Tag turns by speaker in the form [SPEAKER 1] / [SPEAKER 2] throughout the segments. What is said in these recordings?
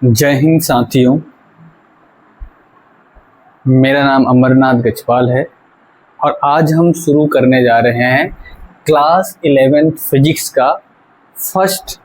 [SPEAKER 1] जय हिंद साथियों, मेरा नाम अमरनाथ गजपाल है और आज हम शुरू करने जा रहे हैं क्लास 11th फिजिक्स का फर्स्ट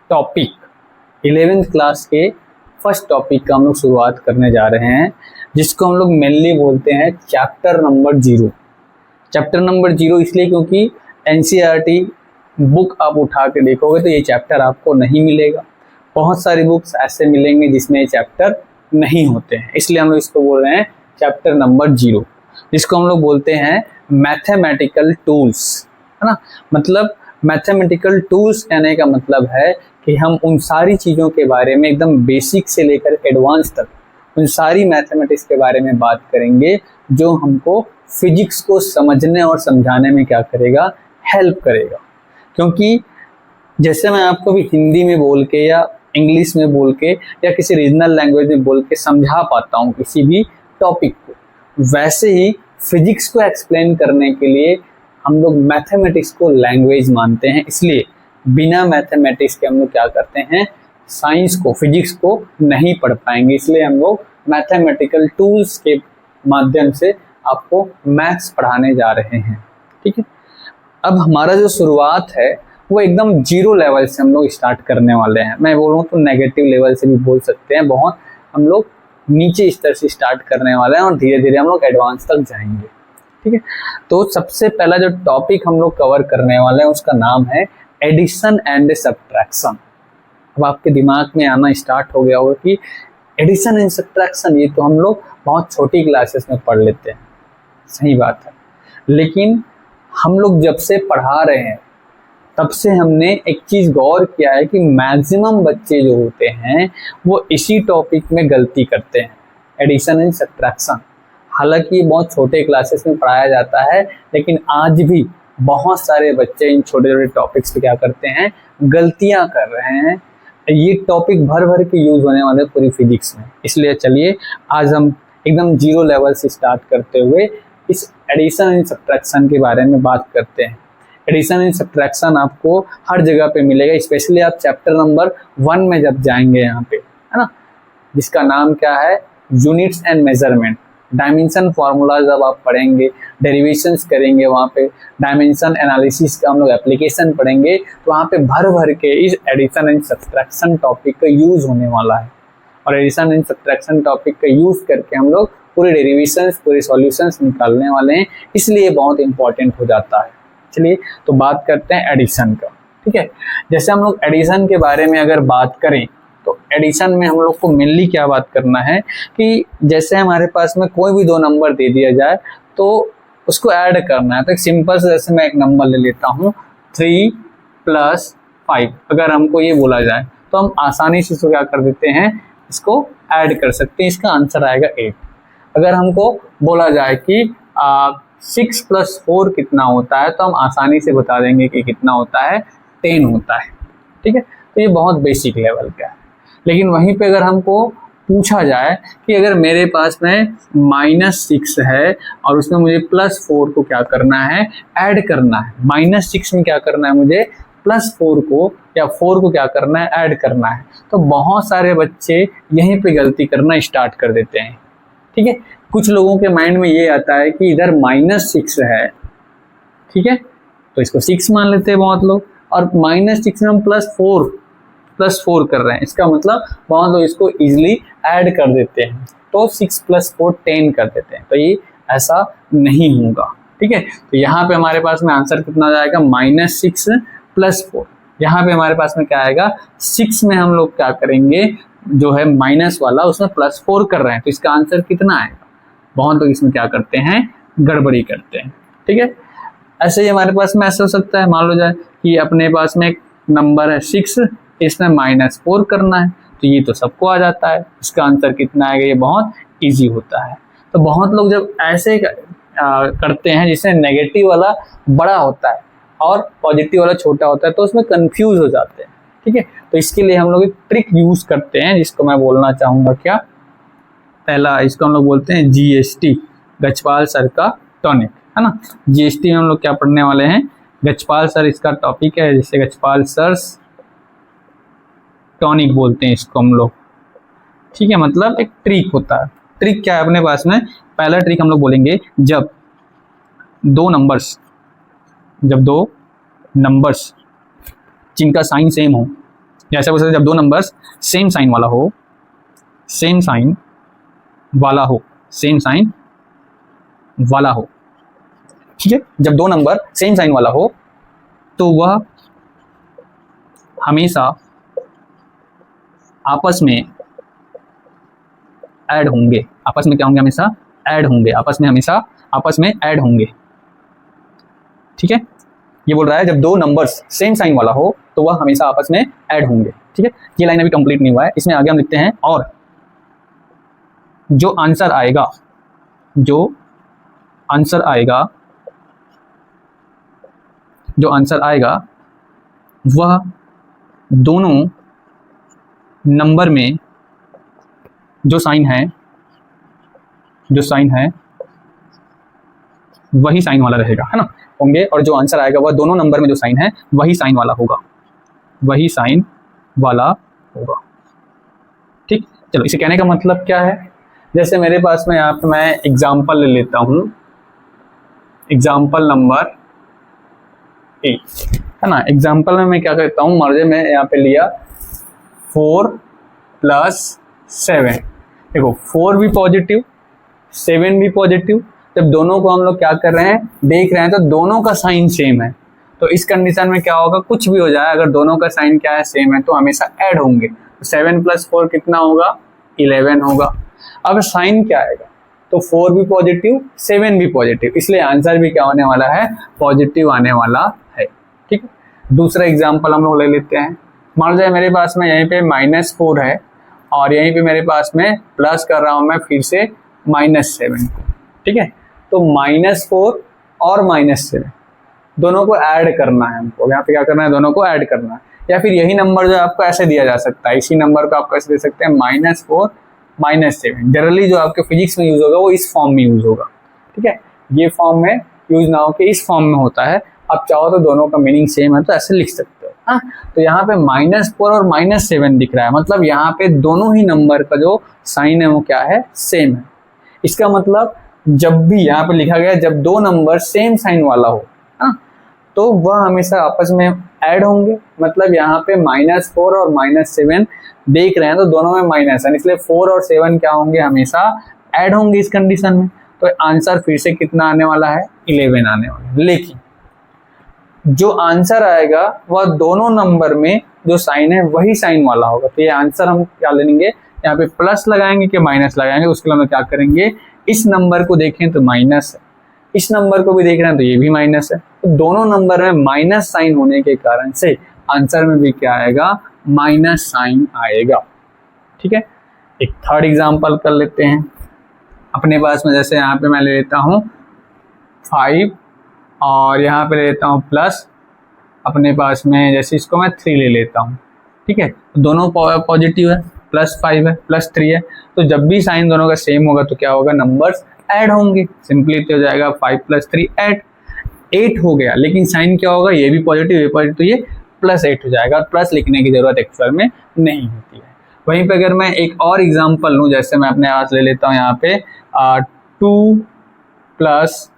[SPEAKER 1] टॉपिक। 11th क्लास के फर्स्ट टॉपिक का हम लोग शुरुआत करने जा रहे हैं, जिसको हम लोग मेनली बोलते हैं चैप्टर नंबर 0। चैप्टर नंबर 0 इसलिए क्योंकि एनसीईआरटी बुक आप उठा के देखोगे तो ये चैप्टर आपको नहीं मिलेगा। बहुत सारी बुक्स ऐसे मिलेंगे जिसमें ये चैप्टर नहीं होते हैं, इसलिए हम लोग इसको बोल रहे हैं चैप्टर नंबर 0, जिसको हम लोग बोलते हैं मैथमेटिकल टूल्स, है ना। मतलब मैथमेटिकल टूल्स कहने का मतलब है कि हम उन सारी चीज़ों के बारे में एकदम बेसिक से लेकर एडवांस तक उन सारी मैथमेटिक्स के बारे में बात करेंगे जो हमको फिजिक्स को समझने और समझाने में क्या करेगा, हेल्प करेगा। क्योंकि जैसे मैं आपको भी हिंदी में बोल के या इंग्लिश में बोल के या किसी रीजनल लैंग्वेज में बोल के समझा पाता हूँ किसी भी टॉपिक को, वैसे ही फिजिक्स को एक्सप्लेन करने के लिए हम लोग मैथमेटिक्स को लैंग्वेज मानते हैं। इसलिए बिना मैथमेटिक्स के हम लोग क्या करते हैं, साइंस को, फिजिक्स को नहीं पढ़ पाएंगे। इसलिए हम लोग मैथमेटिकल टूल्स के माध्यम से आपको मैथ्स पढ़ाने जा रहे हैं, ठीक है। अब हमारा जो शुरुआत है वो एकदम 0 लेवल से हम लोग स्टार्ट करने वाले हैं। मैं बोलूँ तो नेगेटिव लेवल से भी बोल सकते हैं। बहुत हम लोग नीचे स्तर से स्टार्ट करने वाले हैं और धीरे धीरे हम लोग एडवांस तक जाएंगे, ठीक है। तो सबसे पहला जो टॉपिक हम लोग कवर करने वाले हैं उसका नाम है एडिशन एंड सब्ट्रैक्शन। अब आपके दिमाग में आना स्टार्ट हो गया होगा कि एडिशन एंड सब्ट्रैक्शन ये तो हम लोग बहुत छोटी क्लासेस में पढ़ लेते हैं। सही बात है, लेकिन हम लोग जब से पढ़ा रहे हैं तब से हमने एक चीज़ गौर किया है कि मैक्सिमम बच्चे जो होते हैं वो इसी टॉपिक में गलती करते हैं, एडिशन एंड सब्ट्रैक्शन। हालांकि बहुत छोटे क्लासेस में पढ़ाया जाता है, लेकिन आज भी बहुत सारे बच्चे इन छोटे छोटे टॉपिक्स पे क्या करते हैं, गलतियां कर रहे हैं। ये टॉपिक भर भर के यूज होने वाले पूरी फिजिक्स में। इसलिए चलिए आज हम एकदम 0 लेवल से स्टार्ट करते हुए इस एडिशन एंड सब्ट्रैक्शन के बारे में बात करते हैं। एडिशन एंड सब्ट्रैक्शन आपको हर जगह पे मिलेगा, स्पेशली आप चैप्टर नंबर 1 में जब जाएंगे यहाँ पे, है ना, जिसका नाम क्या है, units and measurement. Dimension formula जब आप पढ़ेंगे, डेरिवेशंस करेंगे, वहाँ पे डायमेंशन एनालिसिस का हम लोग एप्लीकेशन पढ़ेंगे, तो वहाँ पे भर भर के इस एडिशन एंड सब्ट्रैक्शन टॉपिक का यूज होने वाला है। और एडिशन एंड सब्ट्रैक्शन टॉपिक का यूज करके हम लोग पूरे डेरिवेशंस, पूरे सॉल्यूशंस निकालने वाले हैं, इसलिए बहुत इंपॉर्टेंट हो जाता है। चलिए तो बात करते हैं एडिशन का, ठीक है। जैसे हम लोग एडिशन के बारे में अगर बात करें तो एडिशन में हम लोग को मेनली क्या बात करना है कि जैसे हमारे पास में कोई भी 2 नंबर दे दिया जाए तो उसको ऐड करना है। तो एक सिंपल से जैसे मैं एक नंबर ले लेता हूँ 3 + 5, अगर हमको ये बोला जाए तो हम आसानी से इसको क्या कर देते हैं, इसको ऐड कर सकते हैं। इसका आंसर आएगा 8। अगर हमको बोला जाए कि 6 + 4 कितना होता है तो हम आसानी से बता देंगे कि कितना होता है, 10 होता है, ठीक है। तो ये बहुत बेसिक लेवल का है। लेकिन वहीं पे अगर हमको पूछा जाए कि अगर मेरे पास में -6 है और उसमें मुझे +4 को क्या करना है, ऐड करना है। -6 में क्या करना है मुझे, +4 को या 4 को क्या करना है, ऐड करना है। तो बहुत सारे बच्चे यहीं पे गलती करना स्टार्ट कर देते हैं, ठीक है। कुछ लोगों के माइंड में ये आता है कि इधर -6 है, ठीक है, तो इसको 6 मान लेते हैं बहुत लोग, और -6 में हम +4 कर रहे हैं, इसका मतलब बहुत लोग इसको इजीली ऐड कर देते हैं, तो 6 + 4 10 कर देते हैं। तो ये ऐसा नहीं होगा, ठीक है। तो यहाँ पे हमारे पास में आंसर कितना जाएगा, -6 + 4। यहाँ पे हमारे पास में क्या आएगा, 6 में हम लोग क्या करेंगे, जो है माइनस वाला उसमें +4 कर रहे हैं, तो इसका आंसर कितना आएगा। बहुत लोग इसमें क्या करते हैं, गड़बड़ी करते हैं, ठीक है। ऐसे ही हमारे पास में ऐसा हो सकता है, मान लो जाए कि अपने पास में एक नंबर है 6, इसमें -4 करना है, तो ये तो सबको आ जाता है, इसका आंसर कितना आएगा, ये बहुत इजी होता है। तो बहुत लोग जब ऐसे करते हैं जिसमें नेगेटिव वाला बड़ा होता है और पॉजिटिव वाला छोटा होता है, तो उसमें कंफ्यूज हो जाते हैं, ठीक है। तो इसके लिए हम लोग एक ट्रिक यूज करते हैं जिसको मैं बोलना चाहूँगा, क्या, पहला इसको हम लोग बोलते हैं GST, गजपाल सर का टॉनिक, है ना। GST में हम लोग क्या पढ़ने वाले हैं, गजपाल सर इसका टॉपिक है, जिसे गजपाल सर टॉनिक बोलते हैं इसको हम लोग, ठीक है, मतलब एक ट्रिक होता है। ट्रिक क्या है अपने पास में, पहला ट्रिक हम लोग बोलेंगे जब दो नंबर्स जिनका साइन सेम हो, जैसे बोल सकते जब दो नंबर्स सेम साइन वाला हो, सेम साइन वाला हो, ठीक है, जब दो नंबर सेम साइन वाला हो तो वह हमेशा आपस में ऐड होंगे। आपस में क्या होंगे, हमेशा ऐड होंगे, आपस में ऐड होंगे, ठीक है। ये बोल रहा है जब दो नंबर्स सेम साइन वाला हो तो वह हमेशा आपस में ऐड होंगे, ठीक है। ये लाइन अभी कंप्लीट नहीं हुआ है, इसमें आगे हम लिखते हैं और जो आंसर आएगा वह दोनों नंबर में जो साइन है वही साइन वाला रहेगा, है ना, होंगे। और जो आंसर आएगा वह दोनों नंबर में जो साइन है वही साइन वाला होगा, ठीक। चलो, इसे कहने का मतलब क्या है, जैसे मेरे पास में यहाँ पे मैं एग्जाम्पल ले लेता हूँ, एग्जाम्पल नंबर 8, है ना। एग्जाम्पल में मैं क्या करता हूँ, मान लीजिए मैं यहाँ पे लिया 4 + 7, देखो 4 भी पॉजिटिव 7 भी पॉजिटिव, जब दोनों को हम लोग क्या कर रहे हैं, देख रहे हैं, तो दोनों का साइन सेम है। तो इस कंडीशन में क्या होगा, कुछ भी हो जाए, अगर दोनों का साइन क्या है, सेम है, तो हमेशा ऐड होंगे। तो 7 + 4 कितना होगा, 11 होगा। अब साइन क्या आएगा, तो 4 भी पॉजिटिव 7 भी पॉजिटिव, इसलिए आंसर भी क्या होने वाला है, पॉजिटिव आने वाला है, ठीक है। दूसरा एग्जाम्पल हम लोग ले लेते हैं, मान लीजिए मेरे पास में यहीं पे -4 है और यहीं पे मेरे पास में प्लस कर रहा हूँ मैं फिर से -7, ठीक है। तो -4 और -7 दोनों को ऐड करना है हमको, यहाँ पे क्या करना है, दोनों को ऐड करना है। या फिर यही नंबर जो आपको ऐसे दिया जा सकता है, इसी नंबर को आप कैसे दे सकते हैं, -4 -7। जनरली जो आपके फिजिक्स में यूज होगा वो इस फॉर्म में यूज होगा, ठीक है। ये फॉर्म में यूज ना हो के इस फॉर्म में होता है। आप चाहो तो दोनों का मीनिंग सेम है तो ऐसे लिख सकते हो, हाँ। तो यहाँ पे -4 और -7 दिख रहा है, मतलब यहाँ पे दोनों ही नंबर का जो साइन है वो क्या है, सेम है। इसका मतलब जब भी यहाँ पे लिखा गया जब दो नंबर सेम साइन वाला हो, हाँ, तो वह हमेशा आपस में ऐड होंगे। मतलब यहाँ पे -4 और -7 देख रहे हैं तो दोनों में माइनस है, इसलिए 4 और 7 क्या होंगे, हमेशा ऐड होंगे इस कंडीशन में। तो आंसर फिर से कितना आने वाला है, 11 आने वाला है। लेकिन जो आंसर आएगा वह दोनों नंबर में जो साइन है वही साइन वाला होगा। तो ये आंसर हम क्या लेंगे, यहाँ पे प्लस लगाएंगे कि माइनस लगाएंगे, उसके लिए हम क्या करेंगे, इस नंबर को देखें तो माइनस है, इस नंबर को भी देख रहे हैं तो ये भी माइनस है, तो दोनों नंबर में माइनस साइन होने के कारण से आंसर में भी क्या आएगा, माइनस साइन आएगा, ठीक है। एक थर्ड एग्जांपल कर लेते हैं अपने पास में, जैसे यहाँ पे मैं ले लेता हूँ 5 और यहाँ पे ले लेता हूँ प्लस, अपने पास में जैसे इसको मैं 3 ले लेता हूँ, ठीक है। दोनों पॉजिटिव है, +5 है, +3 है, तो जब भी साइन दोनों का सेम होगा तो क्या होगा, नंबर्स ऐड होंगे। सिंपली तो हो जाएगा 5 + 3 8 हो गया। लेकिन साइन क्या होगा, ये भी पॉजिटिव ये पॉजिटिव, तो ये +8 हो जाएगा। प्लस लिखने की जरूरत एक्चुअल में नहीं होती है। वहीं पे अगर मैं एक और एग्जांपल लूँ, जैसे मैं अपने हाथ ले लेता हूँ यहाँ पे 2 +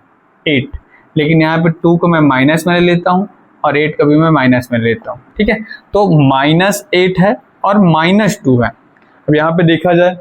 [SPEAKER 1] 8, लेकिन यहाँ पे 2 को मैं माइनस में ले लेता हूँ और 8 को भी मैं माइनस में ले लेता हूँ, ठीक है। तो -8 है और -2 है। अब यहाँ पे देखा जाए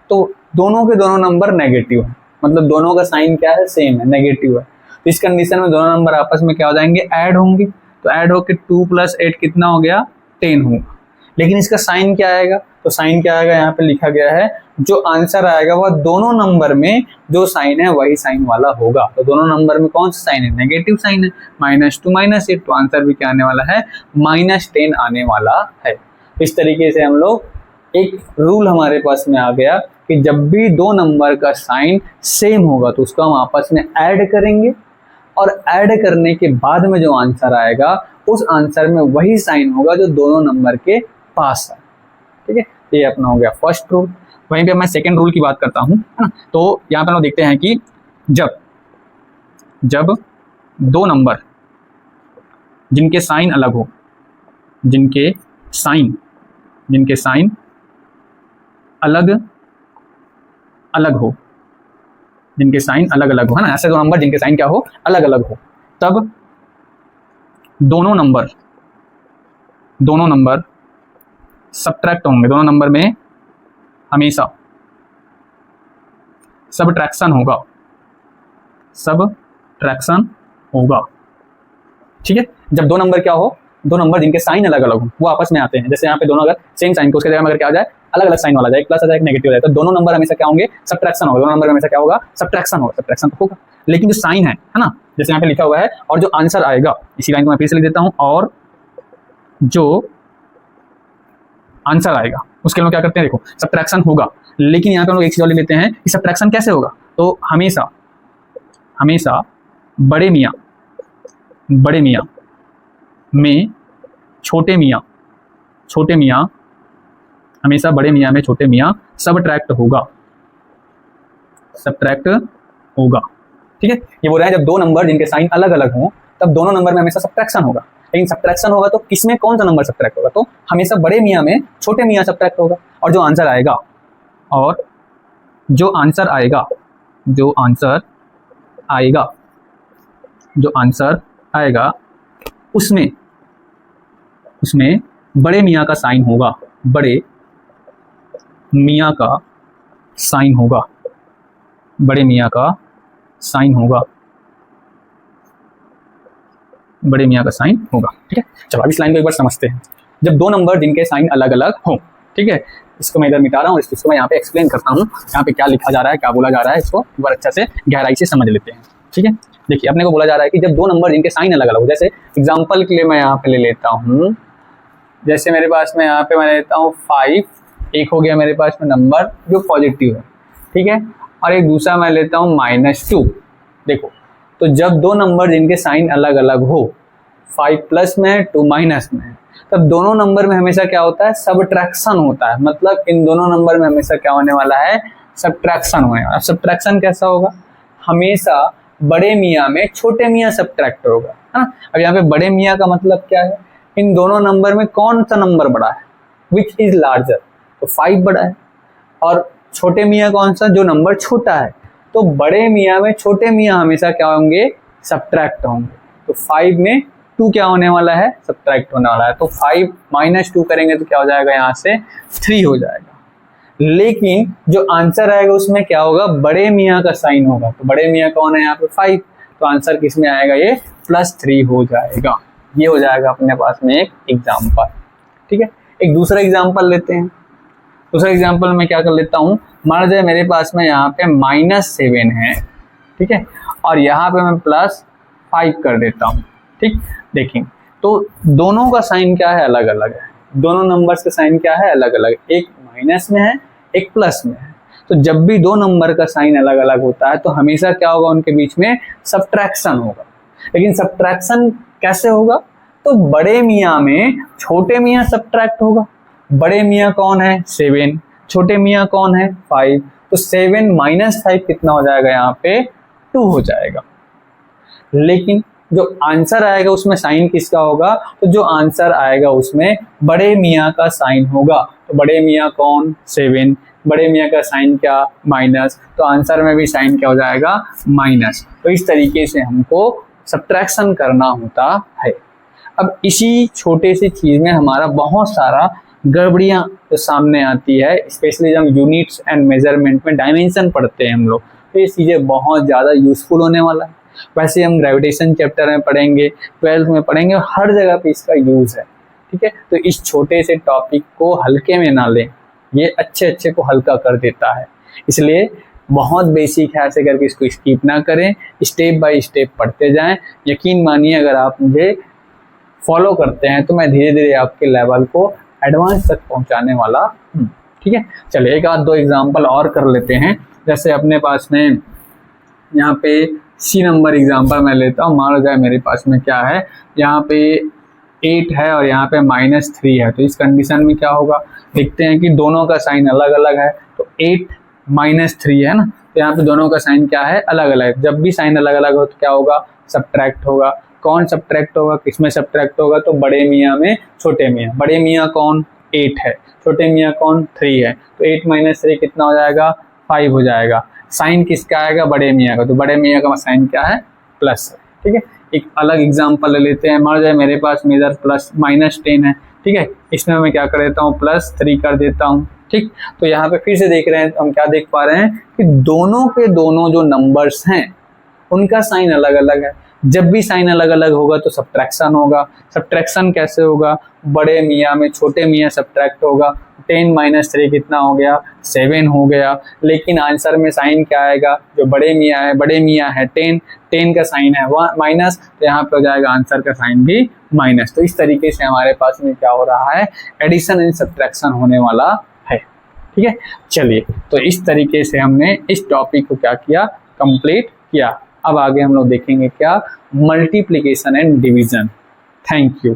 [SPEAKER 1] तो दोनों के दोनों नंबर नेगेटिव है, मतलब दोनों का साइन क्या है, सेम है, नेगेटिव है। तो इस कंडीशन में दोनों नंबर आपस में क्या हो जाएंगे, ऐड होंगे। तो ऐड होके 2 + 8 कितना हो गया, 10 होगा। लेकिन इसका साइन क्या आएगा, तो साइन क्या आएगा, यहाँ पे लिखा गया है जो आंसर आएगा वह दोनों नंबर में जो साइन है वही साइन वाला होगा। तो दोनों नंबर में कौन सा साइन है, नेगेटिव साइन है, -2 -8, तो आंसर भी क्या आने वाला है, -10 आने वाला है। इस तरीके से हम लोग, एक रूल हमारे पास में आ गया कि जब भी दो नंबर का साइन सेम होगा तो उसको हम आपस में ऐड करेंगे, और ऐड करने के बाद में जो आंसर आएगा उस आंसर में वही साइन होगा जो दोनों नंबर के पास है, ठीक है। ये अपना हो गया फर्स्ट रूल। वहीं पे मैं सेकंड रूल की बात करता हूँ, है ना। तो यहाँ पे हम देखते हैं कि जब दो नंबर जिनके साइन अलग हो, जिनके साइन अलग अलग हो, जिनके साइन अलग अलग हो, है ना, ऐसे दो नंबर जिनके साइन क्या हो, अलग अलग हो, तब दोनों नंबर सबट्रैक्ट होंगे। दोनों नंबर में हमेशा सबट्रैक्शन होगा। ठीक है, जब दो नंबर क्या हो, दो नंबर जिनके साइन अलग अलग हो, वो आपस में आते हैं। जैसे यहाँ पे दोनों अगर सेम साइन को उसके जगह में अगर क्या आ जाए, अलग अलग साइन वाला जाए, एक प्लस आ जाए, एक नेगेटिव आ जाए, तो दोनों नंबर हमेशा क्या होंगे, सबट्रैक्शन होगा। दोनों नंबर हमेशा क्या होगा, सबट्रैक्शन तो होगा। लेकिन जो साइन है ना, जैसे यहाँ पे लिखा हुआ है, और जो आंसर आएगा, इसी लाइन को मैं फिर से लिख देता हूँ, और जो आंसर आएगा उसके लिए क्या करते हैं, देखो सबट्रैक्शन होगा। लेकिन यहाँ पे हम लोग एक चीज और लेते हैं कि सबट्रैक्शन कैसे होगा, तो हमेशा बड़े मियाँ में छोटे मियाँ, हमेशा बड़े मियाँ में छोटे मियाँ सबट्रैक्ट होगा। ठीक है, ये बोल रहा है जब दो नंबर जिनके साइन अलग अलग हों, तब दोनों नंबर में हमेशा सबट्रैक्शन होगा। लेकिन सबट्रैक्शन होगा तो किसमें कौन सा नंबर सबट्रैक्ट होगा, तो हमेशा बड़े मियाँ में छोटे मियाँ सबट्रैक्ट होगा। और जो आंसर आएगा उसमें बड़े मियाँ का साइन होगा, बड़े मियाँ का साइन होगा। ठीक है, चलो अब इस लाइन को एक बार समझते हैं। जब दो नंबर जिनके साइन अलग अलग हों, ठीक है, इसको मैं इधर मिटा रहा हूँ, इसको मैं यहाँ पे एक्सप्लेन करता हूँ, यहाँ पे क्या लिखा जा रहा है, क्या बोला जा रहा है, इसको एक बार अच्छा से गहराई से समझ लेते हैं। ठीक है, देखिए अपने को बोला जा रहा है कि जब दो नंबर जिनके साइन अलग अलग हो, जैसे एग्जाम्पल के लिए मैं यहाँ पे ले लेता हूँ, जैसे मेरे पास में यहाँ पे मैं लेता हूँ 5, एक हो गया मेरे पास में नंबर जो पॉजिटिव है, ठीक है, और एक दूसरा मैं लेता हूँ -2। देखो, तो जब दो नंबर जिनके साइन अलग अलग हो, 5 प्लस में है, 2 माइनस में है, तब दोनों नंबर में हमेशा क्या होता है, सबट्रैक्शन होता है। मतलब इन दोनों नंबर में हमेशा क्या होने वाला है, सबट्रैक्शन होने वाला है। सबट्रैक्शन कैसा होगा, हमेशा बड़े मियाँ में छोटे मियाँ सबट्रैक्ट होगा, है ना। अब यहाँ पे बड़े मियाँ का मतलब क्या है, इन दोनों नंबर में कौन सा नंबर बड़ा है, विच इज लार्जर, तो 5 बड़ा है, और छोटे मियाँ कौन सा, जो नंबर छोटा है। तो बड़े मियाँ में छोटे मियाँ हमेशा क्या होंगे, सबट्रैक्ट होंगे। तो 5 में 2 क्या होने वाला है, सबट्रैक्ट होने वाला है। तो 5 - 2 करेंगे तो क्या हो जाएगा, यहाँ से 3 हो जाएगा। लेकिन जो आंसर आएगा उसमें क्या होगा, बड़े मियाँ का साइन होगा। तो बड़े मियाँ कौन है यहाँ पे, 5, तो आंसर किस में आएगा, ये +3 हो जाएगा। ये हो जाएगा अपने पास में एक एग्जाम्पल। ठीक है, एक दूसरा एग्जाम्पल लेते हैं। दूसरा एग्जाम्पल में क्या कर लेता हूँ, मान जाए मेरे पास में यहाँ पे -7 है, ठीक है, और यहाँ पे मैं +5 कर देता हूँ। ठीक, देखिए तो दोनों का साइन क्या है, अलग अलग है। दोनों नंबर्स का साइन क्या है, अलग अलग, एक माइनस में है, एक प्लस में है। तो जब भी दो नंबर का साइन अलग अलग होता है तो हमेशा क्या होगा, उनके बीच में सबट्रैक्शन होगा। लेकिन सबट्रैक्शन कैसे होगा, तो बड़े मियाँ में छोटे मियाँ सबट्रैक्ट होगा। बड़े मियाँ कौन है, 7, छोटे मियाँ कौन है, 5। तो 7 - 5 कितना हो जाएगा, यहाँ पे 2 हो जाएगा। लेकिन जो आंसर आएगा उसमें साइन किसका होगा, तो जो आंसर आएगा उसमें बड़े मियाँ का साइन होगा। तो बड़े मियाँ कौन, 7, बड़े मियाँ का साइन क्या, माइनस, तो आंसर में भी साइन क्या हो जाएगा, माइनस। तो इस तरीके से हमको सब्ट्रैक्शन करना होता है। अब इसी छोटे सी चीज़ में हमारा बहुत सारा गड़बड़ियाँ तो सामने आती है, स्पेशली जब हम यूनिट्स एंड मेजरमेंट में डायमेंशन पढ़ते हैं हम लोग, तो ये चीज़ें बहुत ज़्यादा यूजफुल होने वाला है। वैसे हम ग्रेविटेशन चैप्टर में पढ़ेंगे, 12th में पढ़ेंगे, हर जगह पे इसका यूज़ है। ठीक है, तो इस छोटे से टॉपिक को हल्के में ना लें, ये अच्छे को हल्का कर देता है। इसलिए बहुत बेसिक है, ऐसे करके इसको स्किप ना करें, स्टेप बाय स्टेप पढ़ते जाएं। यकीन मानिए अगर आप मुझे फॉलो करते हैं तो मैं धीरे धीरे आपके लेवल को एडवांस तक पहुंचाने वाला हूँ। ठीक है, चलिए एक आध दो एग्जाम्पल और कर लेते हैं। जैसे अपने पास में यहाँ पे सी नंबर एग्जाम्पल मैं लेता हूँ। मान लो जाए मेरे पास में क्या है, यहाँ पे 8 है और यहाँ पे -3 है। तो इस कंडीशन में क्या होगा, देखते हैं कि दोनों का साइन अलग अलग है। तो 8 - 3 है ना, तो यहाँ पे दोनों का साइन क्या है, अलग अलग। जब भी साइन अलग अलग हो तो क्या होगा, सब्ट्रैक्ट होगा। कौन सब्ट्रैक्ट होगा, किसमें सब्ट्रैक्ट होगा, तो बड़े मियाँ में छोटे मियाँ। बड़े मियाँ कौन, 8 है, छोटे मियाँ कौन 3 है, तो 8 माइनस 3 कितना हो जाएगा 5 हो जाएगा। साइन किसका आएगा बड़े मियाँ का, तो बड़े मियाँ का साइन क्या है प्लस है। ठीक है, एक अलग एग्जांपल ले लेते हैं। मान जाए मेरे पास मेजर प्लस -10 है, ठीक है, इसमें मैं क्या कर देता हूँ +3 कर देता हूँ। ठीक, तो यहाँ पे फिर से देख रहे हैं, हम क्या देख पा रहे हैं कि दोनों के दोनों जो नंबर्स हैं उनका साइन अलग अलग है। जब भी साइन अलग अलग होगा तो सब्ट्रैक्शन होगा। सब्ट्रैक्शन कैसे होगा, बड़े मियाँ में छोटे मियाँ सब्ट्रैक्ट होगा। 10 माइनस 3 कितना हो गया 7 हो गया। लेकिन आंसर में साइन क्या आएगा, जो बड़े मियाँ है 10 का साइन है माइनस, तो यहाँ पे हो जाएगा आंसर का साइन भी माइनस। तो इस तरीके से हमारे पास में क्या हो रहा है, एडिशन एंड सब्ट्रैक्शन होने वाला है। ठीक है, चलिए, तो इस तरीके से हमने इस टॉपिक को क्या किया, कंप्लीट किया। अब आगे हम लोग देखेंगे क्या, multiplication and division. Thank you.